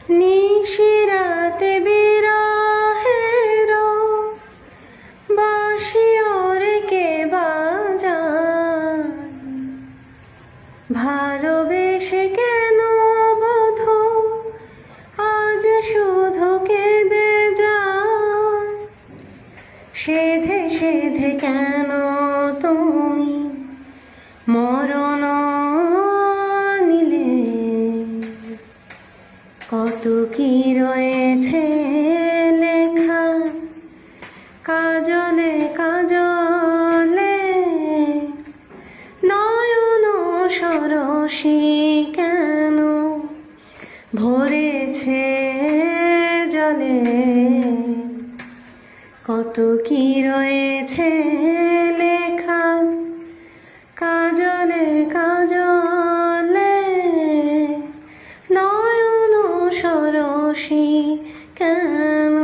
নিশিরাতে বিরহের বাঁশি ওরে কে বাজায়, ভালোবেসে কেন বধূ আজ শুধু কেঁদে যায়, সেধে সেধে কেন তুমি মরণ নিলে, কত কি রয়েছে লেখা কাজলে কাজলে, নয়ন সরসী কেন ভরেছে জলে, কত কি রয়েছে লেখা কাজলে কাজলে, নয়ন সরসী কেন।